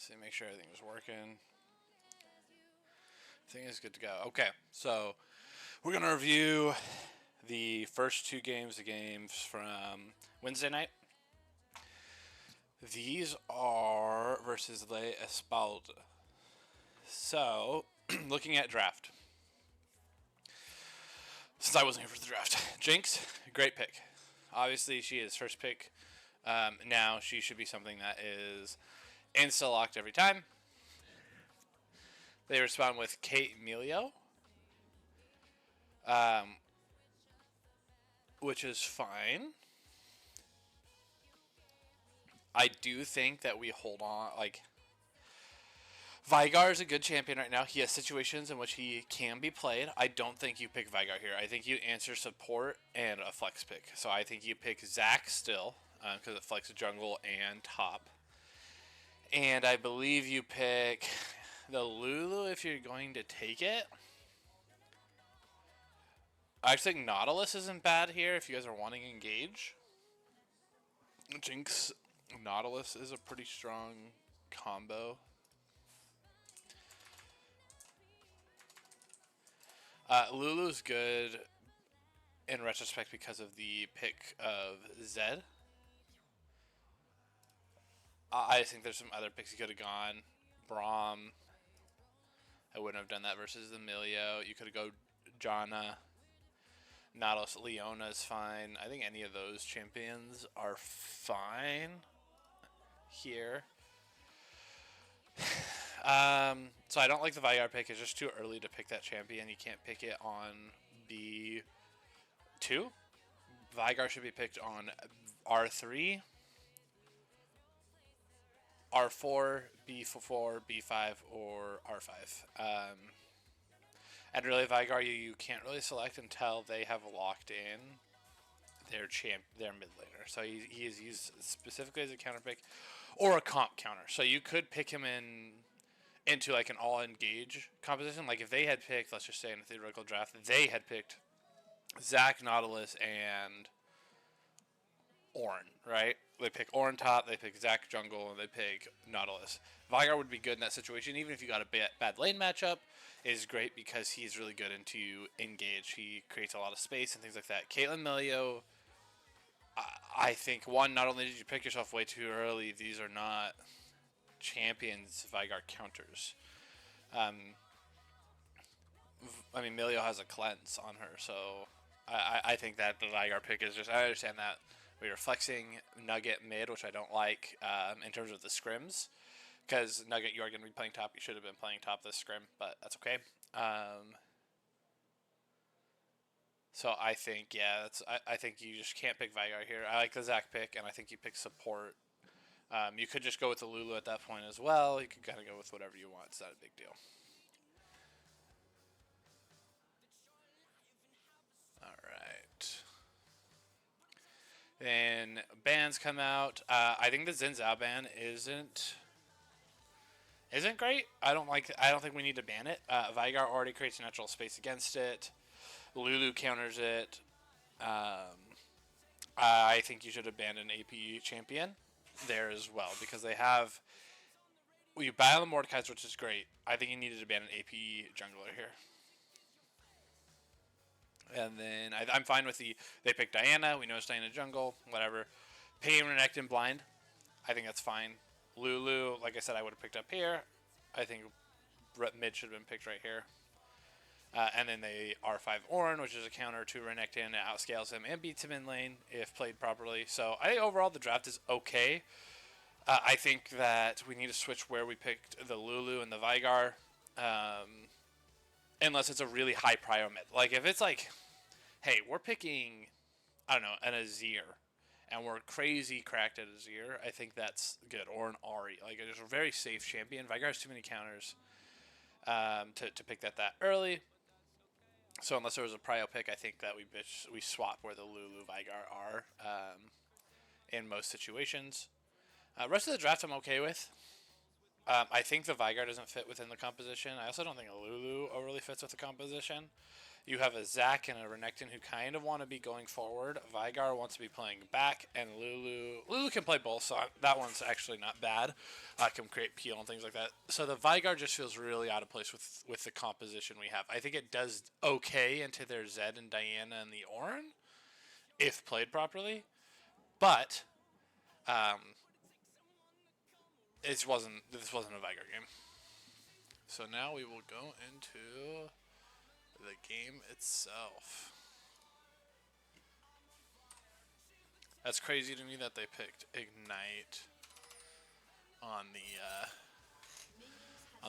see, make sure everything's working. I think it's good to go. Okay, so we're going to review the first two games, the games from Wednesday night. These are versus Le Espada. So, looking at draft. Since I wasn't here for the draft. Jinx, great pick. Obviously, she is first pick. Now, she should be something that is insta-locked every time. They respond with Kate Melio. Which is fine. I do think that we hold on, like, Veigar is a good champion right now. He has situations in which he can be played. I don't think you pick Veigar here. I think you answer support and a flex pick. So I think you pick Zac still, because it flexes jungle and top. And I believe you pick the Lulu if you're going to take it. I think Nautilus isn't bad here if you guys are wanting to engage. Jinx Nautilus is a pretty strong combo. Lulu's good in retrospect because of the pick of Zed. I think there's some other picks you could have gone. Braum. I wouldn't have done that versus the Emilio. You could have go Janna. Nautilus Leona is fine. I think any of those champions are fine here. So I don't like the Veigar pick. It's just too early to pick that champion. You can't pick it on B2. Veigar should be picked on R3, R4, B4, B5, or R5. And really, Veigar, you can't really select until they have locked in their mid laner. So he is used specifically as a counter pick or a comp counter. So you could pick him into like an all engage composition. Like if they had picked, let's just say in a theoretical draft, they had picked Zac, Nautilus, and Ornn, right? They pick Ornn top, they pick Zac jungle, and they pick Nautilus. Veigar would be good in that situation, even if you got a bad lane matchup. It is great because he's really good into engage. He creates a lot of space and things like that. Caitlyn Melio, I think, one, not only did you pick yourself way too early, these are not champions Veigar counters. I mean, Melio has a cleanse on her, so I think that the Veigar pick is just, I understand that we were flexing Nugget mid, which I don't like in terms of the scrims. Because Nugget, you are going to be playing top. You should have been playing top this scrim, but that's okay. So I think, yeah, I think you just can't pick Veigar here. I like the Zac pick, and I think you pick support. You could just go with the Lulu at that point as well. You could kind of go with whatever you want. It's not a big deal. All right. Then bans come out. I think the Xin Zhao ban isn't great. I don't think we need to ban it. Veigar already creates natural space against it. Lulu counters it. I think you should abandon AP champion there as well because they have. Well, you battle the Mordekaiser, which is great. I think you needed to ban an AP jungler here. And then I'm fine with they picked Diana. We know it's Diana jungle, whatever. Pay Renekton blind. I think that's fine. Lulu, like I said, I would have picked up here. I think mid should have been picked right here. And then they R5 Ornn, which is a counter to Renekton. It outscales him and beats him in lane if played properly. So I think overall the draft is okay. I think that we need to switch where we picked the Lulu and the Veigar. Unless it's a really high prio mid. Like if it's like, hey, we're picking, I don't know, an Azir. And we're crazy cracked at Azir. I think that's good. Or an Ahri. Like, it's a very safe champion. Veigar has too many counters to pick that early. So unless there was a prio pick, I think that we swap where the Lulu Veigar are in most situations. Rest of the draft I'm okay with. I think the Veigar doesn't fit within the composition. I also don't think a Lulu overly fits with the composition. You have a Zac and a Renekton who kind of want to be going forward. Vigar wants to be playing back, and Lulu can play both, so that one's actually not bad. Can create peel and things like that. So the Vigar just feels really out of place with the composition we have. I think it does okay into their Zed and Diana and the Ornn, if played properly, but this wasn't a Vigar game. So now we will go into the game itself. That's crazy to me that they picked Ignite on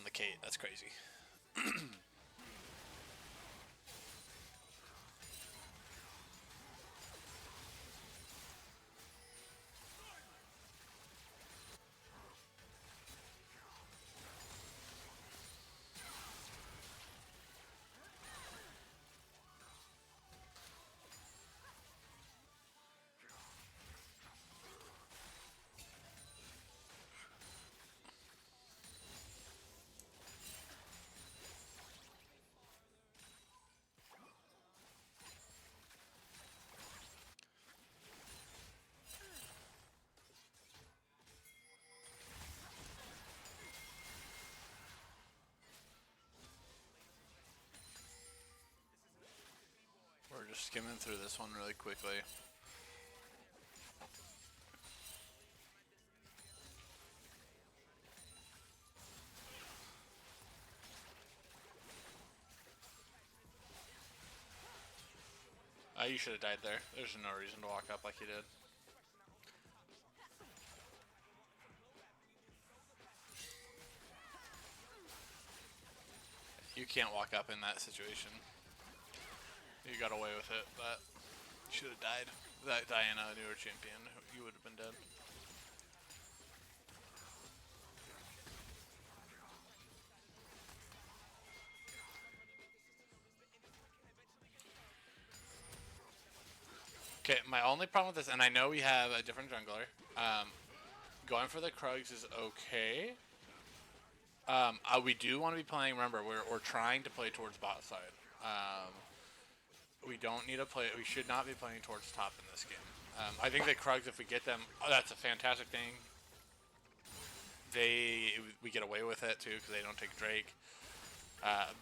the Kate. That's crazy. We're just skimming through this one really quickly. You should have died there. There's no reason to walk up like you did. You can't walk up in that situation. You got away with it, but you should have died. That Diana, newer champion, you would have been dead. Okay, my only problem with this, and I know we have a different jungler, going for the Krugs is okay. We do want to be playing, remember, we're trying to play towards bot side. We don't need to play, we should not be playing towards top in this game. I think that Krugs, if we get them, that's a fantastic thing. We get away with it too, because they don't take Drake.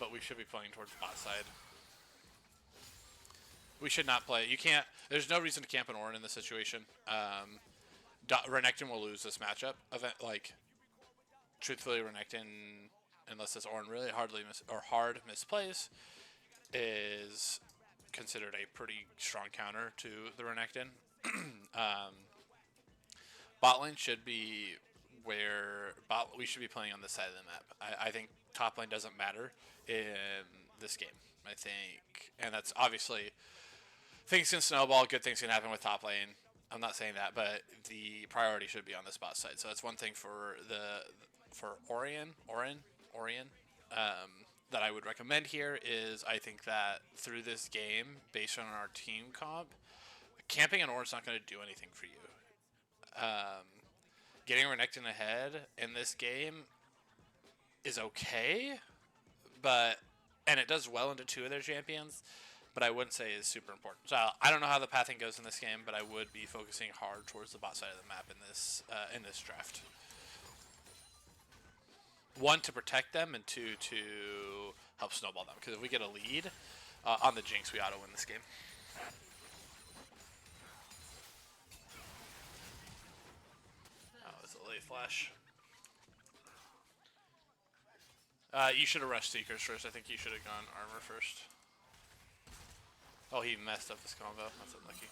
But we should be playing towards bot side. We should not play. You can't. There's no reason to camp an Ornn in this situation. Renekton will lose this matchup. Truthfully, Renekton, unless this Ornn really hard misplays, is considered a pretty strong counter to the Renekton. Bot lane should be where we should be playing on this side of the map. I think top lane doesn't matter in this game. I think, and that's obviously. Things can snowball, good things can happen with top lane. I'm not saying that, but the priority should be on the spot side. So that's one thing for Ornn, that I would recommend here is I think that through this game, based on our team comp, camping an Ornn's not going to do anything for you. Getting Renekton ahead in this game is okay, and it does well into two of their champions. But I wouldn't say is super important. So I don't know how the pathing goes in this game, but I would be focusing hard towards the bot side of the map in this draft. One, to protect them, and two, to help snowball them. Because if we get a lead on the Jinx, we ought to win this game. Oh, it's a late flash. You should have rushed Seekers first. I think you should have gone armor first. Oh, he messed up his combo. That's unlucky.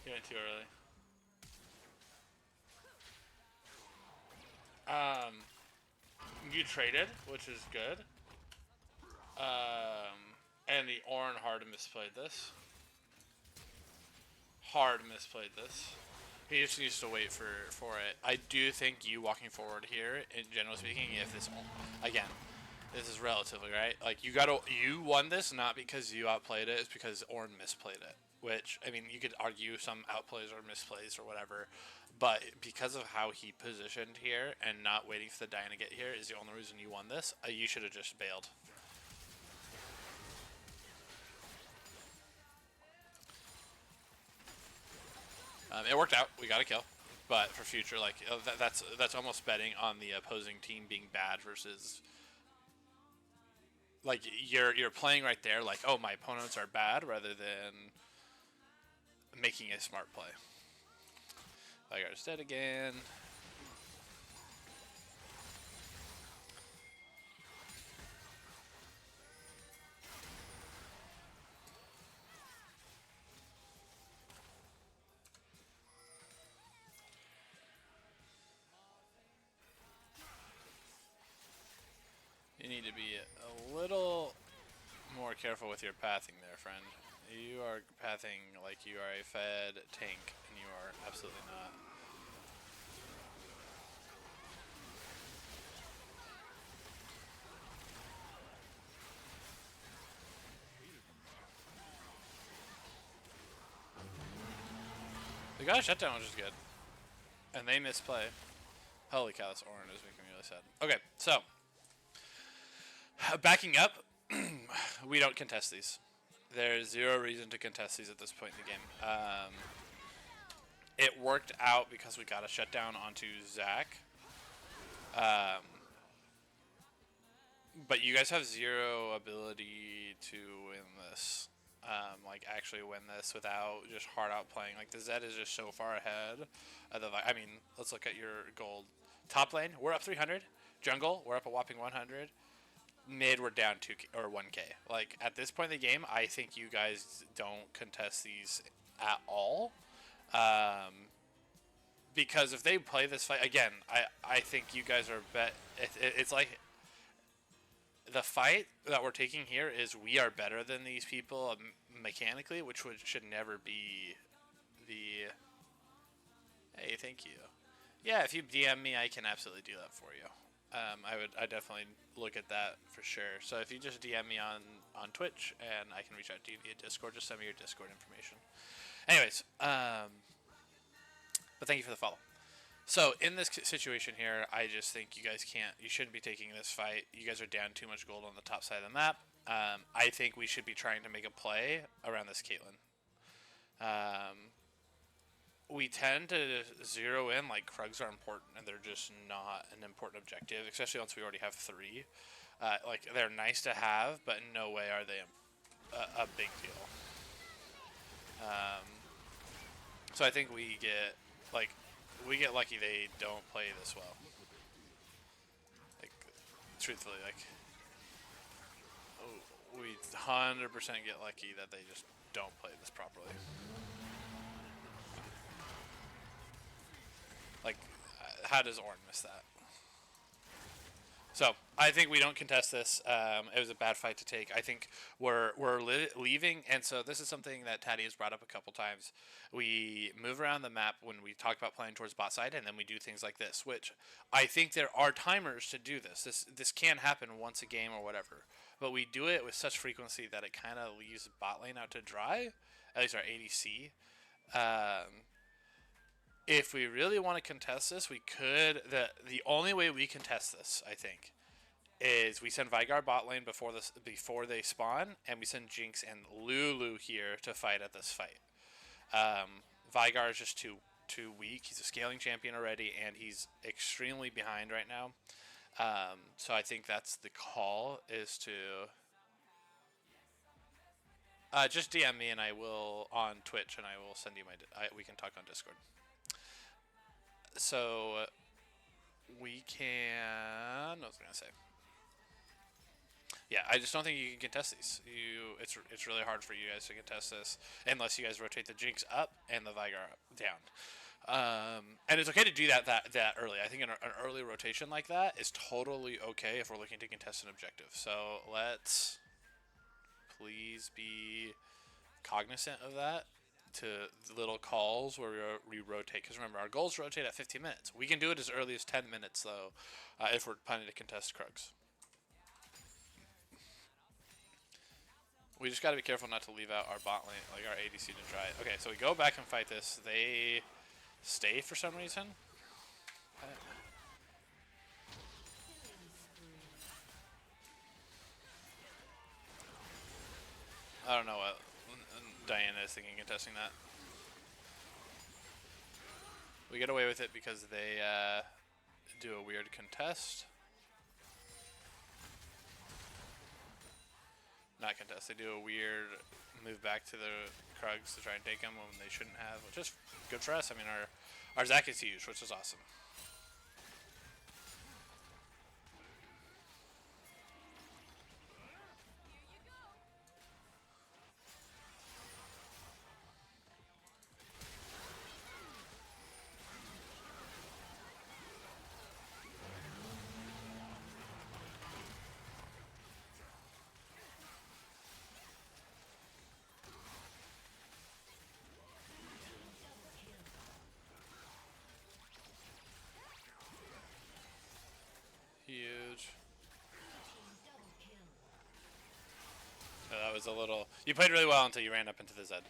You went too early. You traded, which is good. And the Ornn hard misplayed this. Hard misplayed this. He just needs to wait for it. I do think you walking forward here, in general speaking, if this, again, this is relatively, right? Like, you won this not because you outplayed it, it's because Ornn misplayed it. Which, I mean, you could argue some outplays or misplays or whatever, but because of how he positioned here and not waiting for the Diana to get here is the only reason you won this. You should have just bailed. It worked out. We got a kill. But for future, like that's almost betting on the opposing team being bad versus like you're playing right there like, oh, my opponents are bad, rather than making a smart play. Vigar's dead again. You need to be a little more careful with your pathing there, friend. You are pathing like you are a fed tank, and you are absolutely not. They got a shutdown, which is good. And they misplay. Holy cow, this Ornn is making me really sad. Okay, so backing up, we don't contest these. There's zero reason to contest these at this point in the game. It worked out because we got a shutdown onto Zach. But you guys have zero ability to win this. Like, actually win this without just hard out playing. Like, the Zed is just so far ahead of the... I mean, let's look at your gold. Top lane, we're up 300. Jungle, we're up a whopping 100. Mid, we're down 2K or 1K. Like, at this point in the game, I think you guys don't contest these at all. Because if they play this fight again, I think you guys are it's like the fight that we're taking here is we are better than these people mechanically, which should never be the. Hey, thank you. Yeah, if you DM me, I can absolutely do that for you. I definitely look at that for sure. So if you just DM me on Twitch, and I can reach out to you via Discord, just send me your Discord information. Anyways, but thank you for the follow. So in this situation here, I just think you guys you shouldn't be taking this fight. You guys are down too much gold on the top side of the map. I think we should be trying to make a play around this Caitlyn. We tend to zero in like Krugs are important, and they're just not an important objective, especially once we already have 3. Like, they're nice to have, but in no way are they a big deal. So I think we get lucky they don't play this well. Like, truthfully, like, we 100% get lucky that they just don't play this properly. Like, how does Ornn miss that? So I think we don't contest this. It was a bad fight to take. I think we're leaving, and so this is something that Taddy has brought up a couple times. We move around the map when we talk about playing towards bot side, and then we do things like this, which I think there are timers to do this. This can happen once a game or whatever, but we do it with such frequency that it kind of leaves bot lane out to dry, at least our ADC. If we really want to contest this, we could. The only way we contest this, I think, is we send Veigar bot lane before they spawn, and we send Jinx and Lulu here to fight at this fight. Veigar is just too weak. He's a scaling champion already, and he's extremely behind right now. So I think that's the call, is to just DM me, and I will on Twitch, and I will send you we can talk on Discord. So we can. I was gonna say. Yeah, I just don't think you can contest these. It's really hard for you guys to contest this unless you guys rotate the Jinx up and the Veigar down. And it's okay to do that early. I think an early rotation like that is totally okay if we're looking to contest an objective. So let's please be cognizant of that. To little calls where we rotate, because remember, our goals rotate at 15 minutes. We can do it as early as 10 minutes though, if we're planning to contest Krugs. We just got to be careful not to leave out our bot lane, like our ADC to try it. Okay, so we go back and fight this. They stay for some reason. I don't know what Diana is thinking contesting that. We get away with it because they do a weird contest. Not contest. They do a weird move back to the Krugs to try and take them when they shouldn't have, which is good for us. I mean, our Zac is huge, which is awesome. Huge. So that was a little... You played really well until you ran up into the Zed.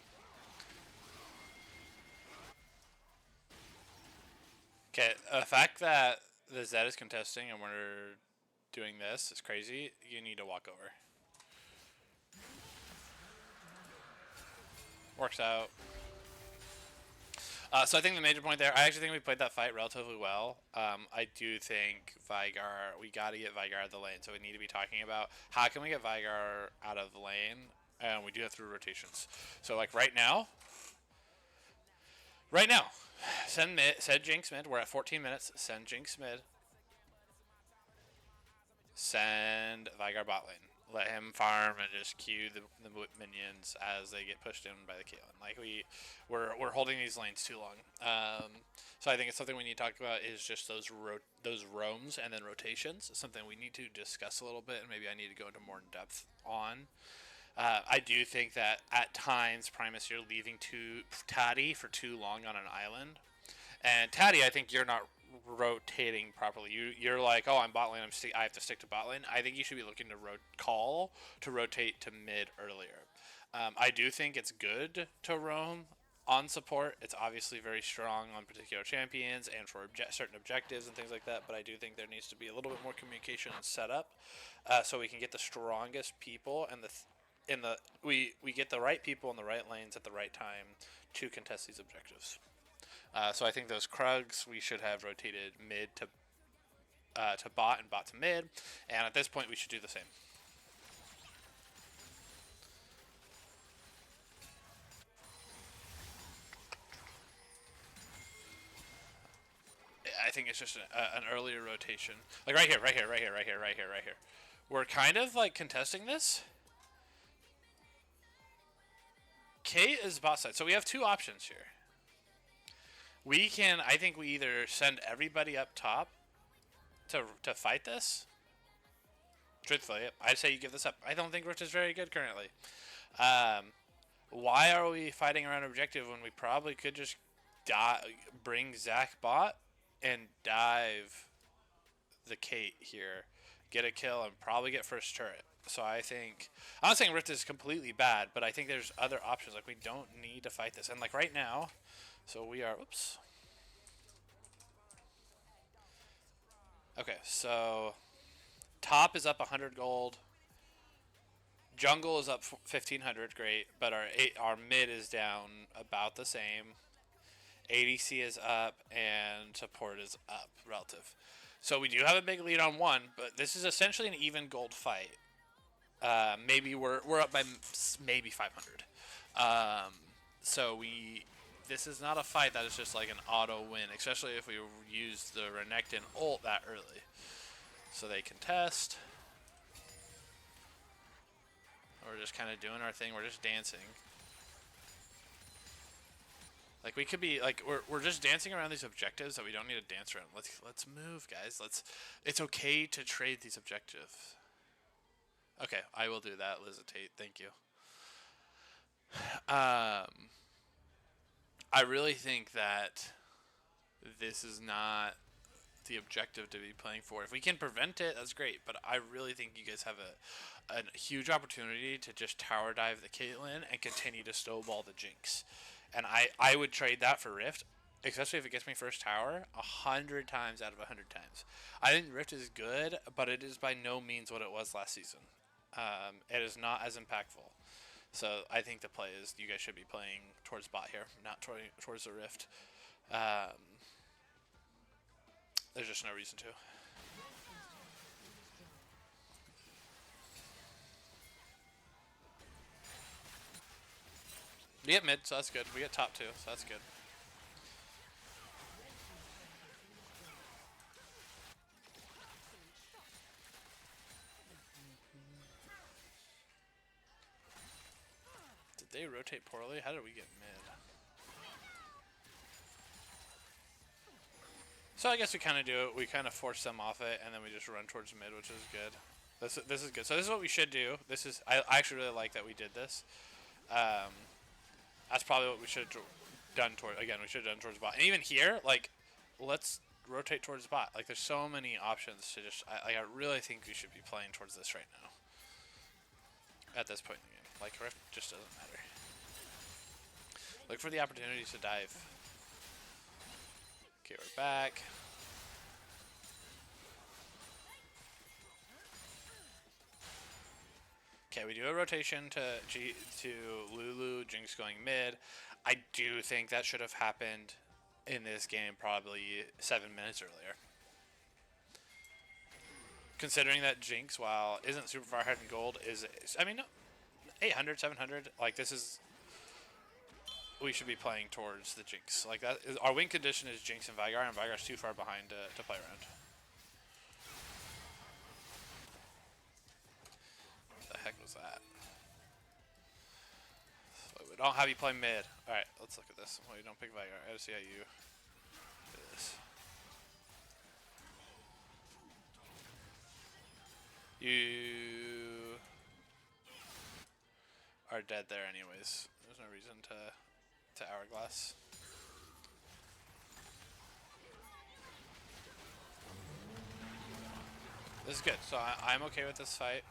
Okay, the fact that the Zed is contesting and we're doing this is crazy. You need to walk over. Works out. So I think the major point there, I actually think we played that fight relatively well. I do think Veigar, we got to get Veigar out of the lane. So we need to be talking about how can we get Veigar out of the lane, and we do that through rotations. So like right now, send Jinx mid. We're at 14 minutes. Send Jinx mid. Send Veigar bot lane. Let him farm and just queue the minions as they get pushed in by the Caitlyn. Like we're holding these lanes too long. So I think it's something we need to talk about is just those roams and then rotations. It's something we need to discuss a little bit, and maybe I need to go into more in depth on. I do think that at times, Primus, you're leaving Taddy for too long on an island. And Taddy, I think you're not rotating properly. You're like, oh, I'm bot lane. I have to stick to bot lane. I think you should be looking to rotate to mid earlier. I do think it's good to roam on support. It's obviously very strong on particular champions and for certain objectives and things like that. But I do think there needs to be a little bit more communication and setup, so we can get the strongest people and we get the right people in the right lanes at the right time to contest these objectives. So I think those Krugs we should have rotated mid to bot and bot to mid, and at this point we should do the same. I think it's just an earlier rotation, like right here. We're kind of like contesting this. Kate is bot side, so we have two options here. I think we either send everybody up top to fight this. Truthfully, I'd say you give this up. I don't think Rift is very good currently. Why are we fighting around objective when we probably could just bring Zac bot and dive the Kate here, get a kill, and probably get first turret? So I think, I'm not saying Rift is completely bad, but I think there's other options. Like we don't need to fight this, and like right now. So we are, oops. Okay, so top is up 100 gold. Jungle is up 1500, great, but our mid is down about the same. ADC is up and support is up relative. So we do have a big lead on one, but this is essentially an even gold fight. Maybe we're up by maybe 500. So this is not a fight that is just like an auto win, especially if we use the Renekton ult that early. So they contest. We're just kind of doing our thing. We're just dancing. Like we could be like we're just dancing around these objectives that we don't need to dance around. Let's move, guys. It's okay to trade these objectives. Okay, I will do that, Lizitate. Thank you. I really think that this is not the objective to be playing for. If we can prevent it, that's great. But I really think you guys have a huge opportunity to just tower dive the Caitlyn and continue to snowball the Jinx. And I would trade that for Rift, especially if it gets me first tower, 100 times out of 100 times. I think Rift is good, but it is by no means what it was last season. It is not as impactful. So I think the play is you guys should be playing towards bot here, not towards the Rift. There's just no reason to. We get mid, so that's good. We get top too, so that's good. Did they rotate poorly? How did we get mid? So I guess we kind of do it. We kind of force them off it, and then we just run towards mid, which is good. This is good. So this is what we should do. This is I actually really like that we did this. That's probably what we should have done toward. Again, we should have done towards bot. And even here, like, let's rotate towards bot. Like, there's so many options to just. I really think we should be playing towards this right now. At this point in the game, like Rift just doesn't matter. Look for the opportunities to dive. Okay, we're back. Okay, we do a rotation to Lulu, Jinx going mid. I do think that should have happened in this game probably 7 minutes earlier. Considering that Jinx, while isn't super far ahead in gold, I mean, 800, 700, like this is, we should be playing towards the Jinx. Like that, our win condition is Jinx and Veigar's too far behind to play around. What the heck was that? So we don't have you play mid. Alright, let's look at this. Well, you don't pick Veigar. I gotta see how you do this. You are dead there anyways. There's no reason to hourglass. This is good. So I'm okay with this fight.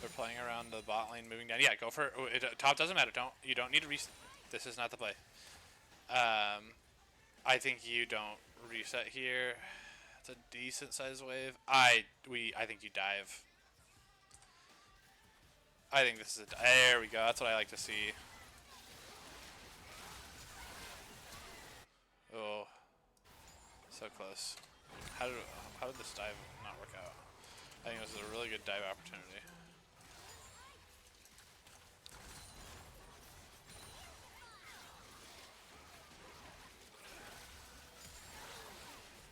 They're playing around the bot lane, moving down. Yeah, go for it. Top doesn't matter. You don't need to reset. This is not the play. I think you don't reset here. It's a decent sized wave. I think you dive. I think this is there we go. That's what I like to see. Oh, so close. How did this dive not work out? I think it was a really good dive opportunity.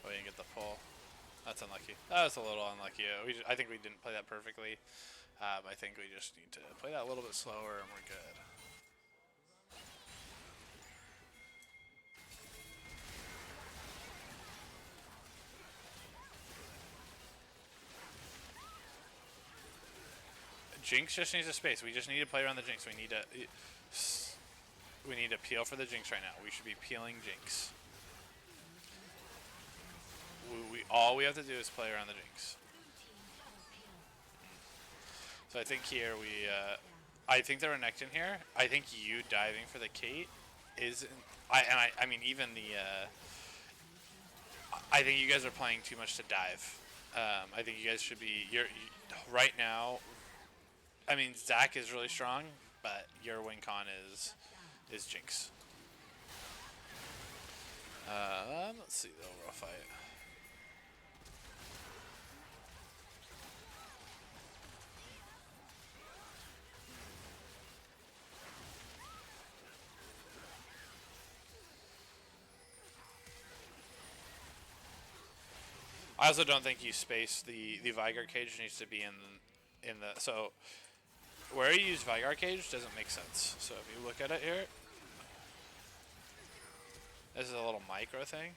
Oh, you didn't get the pull. That's unlucky. That was a little unlucky. I think we didn't play that perfectly. I think we just need to play that a little bit slower and we're good. Jinx just needs a space. We just need to play around the Jinx. We need to peel for the Jinx right now. We should be peeling Jinx. All we have to do is play around the Jinx. So I think here I think they're Renekton here. I think you diving for the Kate is, I mean even the, I think you guys are playing too much to dive. I think you guys should be, right now, I mean Zach is really strong, but your win con is Jinx. Let's see the overall fight. I also don't think you space the Veigar cage needs to be in the so where you use Veigar cage doesn't make sense. So if you look at it here, this is a little micro thing.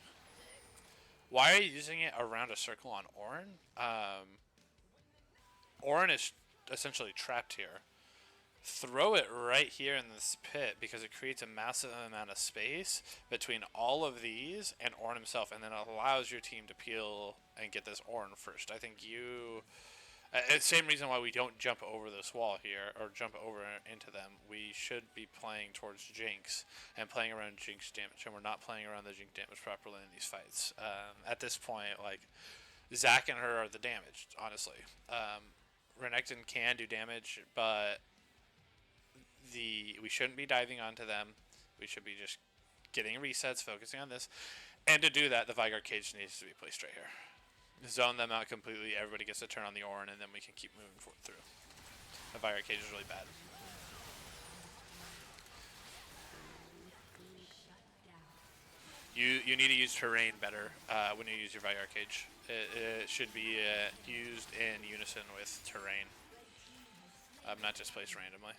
Why are you using it around a circle on Ornn? Orin is essentially trapped here. Throw it right here in this pit because it creates a massive amount of space between all of these and Ornn himself, and then allows your team to peel and get this Ornn first. I think you... same reason why we don't jump over this wall here, or jump over into them. We should be playing towards Jinx and playing around Jinx damage, and we're not playing around the Jinx damage properly in these fights. At this point, like, Zac and her are the damage, honestly. Renekton can do damage, but we shouldn't be diving onto them. We should be just getting resets, focusing on this. And to do that, the Vigor cage needs to be placed right here. Zone them out completely, everybody gets to turn on the Ornn, and then we can keep moving forward through. The Vigor cage is really bad. You need to use terrain better when you use your Vigor cage. It should be used in unison with terrain, not just placed randomly.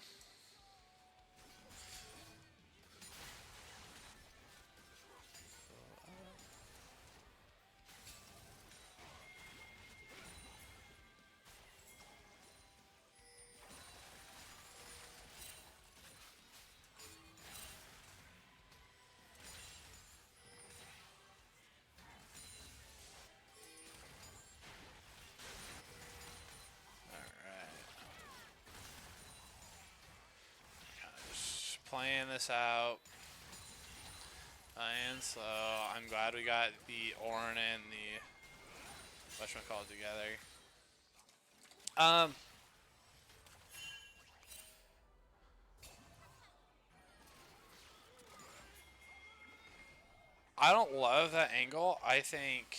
Playing this out. And slow. I'm glad we got the Ornn and the whatchamacallit together. I don't love that angle. I think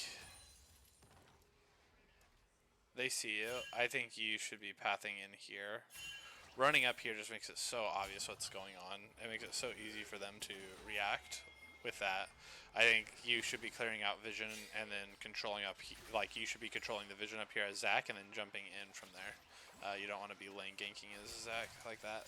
they see you. I think you should be pathing in here. Running up here just makes it so obvious what's going on. It makes it so easy for them to react with that. I think you should be clearing out vision and then controlling up, like you should be controlling the vision up here as Zac and then jumping in from there. You don't want to be lane ganking as Zac like that.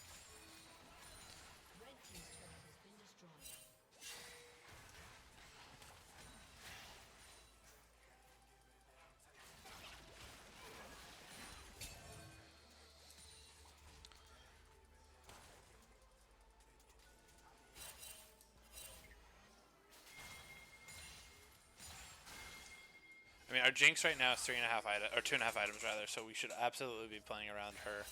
I mean, our Jinx right now is 3.5 items, or 2.5 items rather, so we should absolutely be playing around her.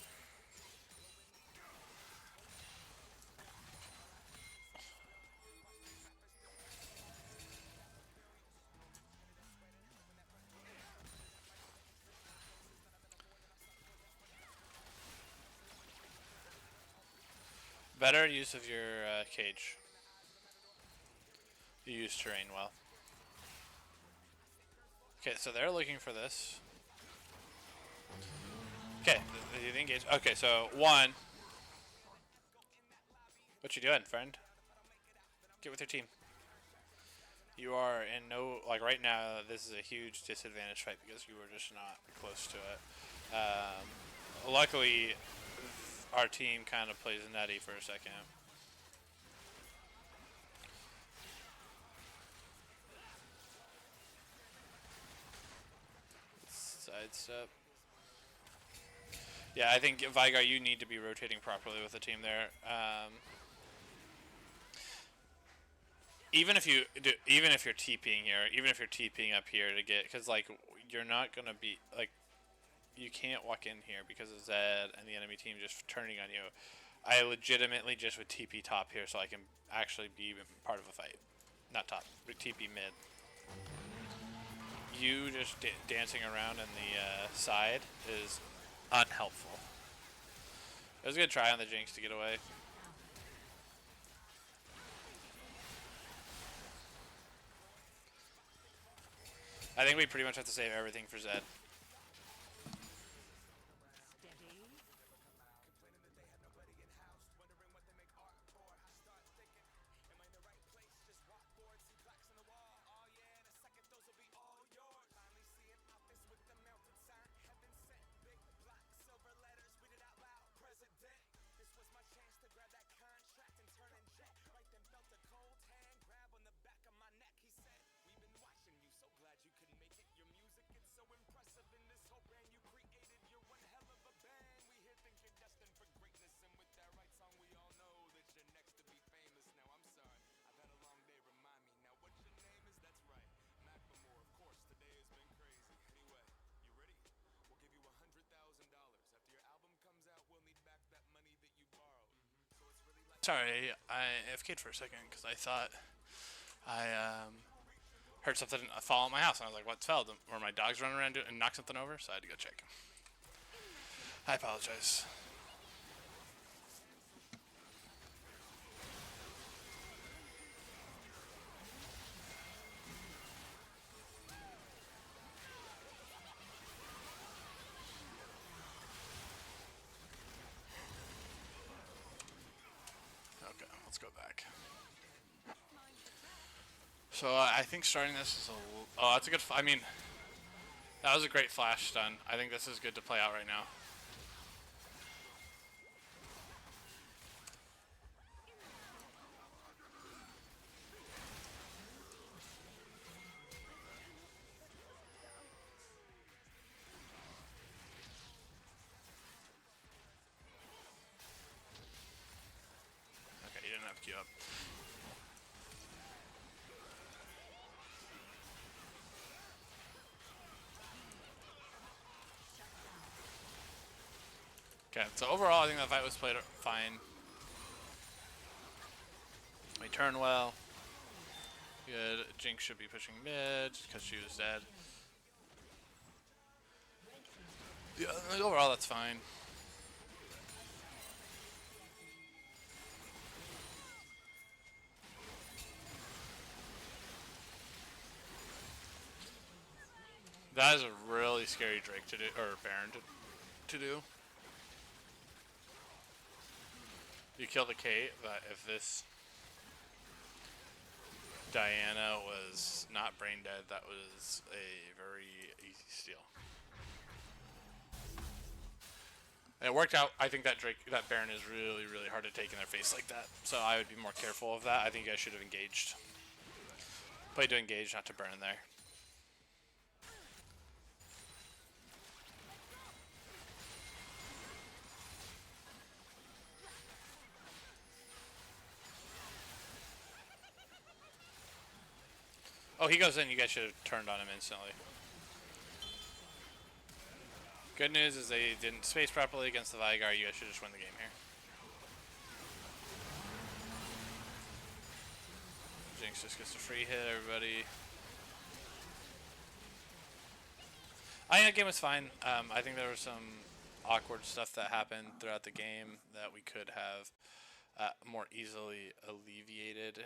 Better use of your cage. You use terrain well. Okay, so they're looking for this. Okay, they engage. Okay, so one. What you doing, friend? Get with your team. You are in no, like right now, this is a huge disadvantage fight because you were just not close to it. Luckily, our team kind of plays nutty for a second. Sidestep. Yeah, I think Vigor, you need to be rotating properly with the team there. Even if you're TPing here, even if you're TPing up here to get, because like you're not gonna be like, you can't walk in here because of Zed and the enemy team just turning on you. I legitimately just would TP top here so I can actually be part of a fight, not top, but TP mid. You just dancing around in the side is unhelpful. It was a good try on the Jinx to get away. I think we pretty much have to save everything for Zed. Sorry, I AFK'd for a second because I thought I heard something fall on my house, and I was like, "What fell?" Or my dog's running around and knock something over, so I had to go check. I apologize. Okay, let's go back. So I think starting this is a. Oh, that's a good. I mean, that was a great flash stun. I think this is good to play out right now. Okay, you didn't have to queue up. Okay, so overall, I think that fight was played fine. We turned well. Good. Jinx should be pushing mid because she was dead. Yeah, overall, that's fine. That is a really scary Drake to do, or Baron to do. You kill the Kate, but if this Diana was not brain dead, that was a very easy steal. And it worked out. I think that Baron is really, really hard to take in their face like that. So I would be more careful of that. I think you guys should have engaged. Play to engage, not to burn in there. Oh, he goes in. You guys should have turned on him instantly. Good news is they didn't space properly against the Vigar. You guys should just win the game here. Jinx just gets a free hit, everybody. I think that game was fine. I think there was some awkward stuff that happened throughout the game that we could have more easily alleviated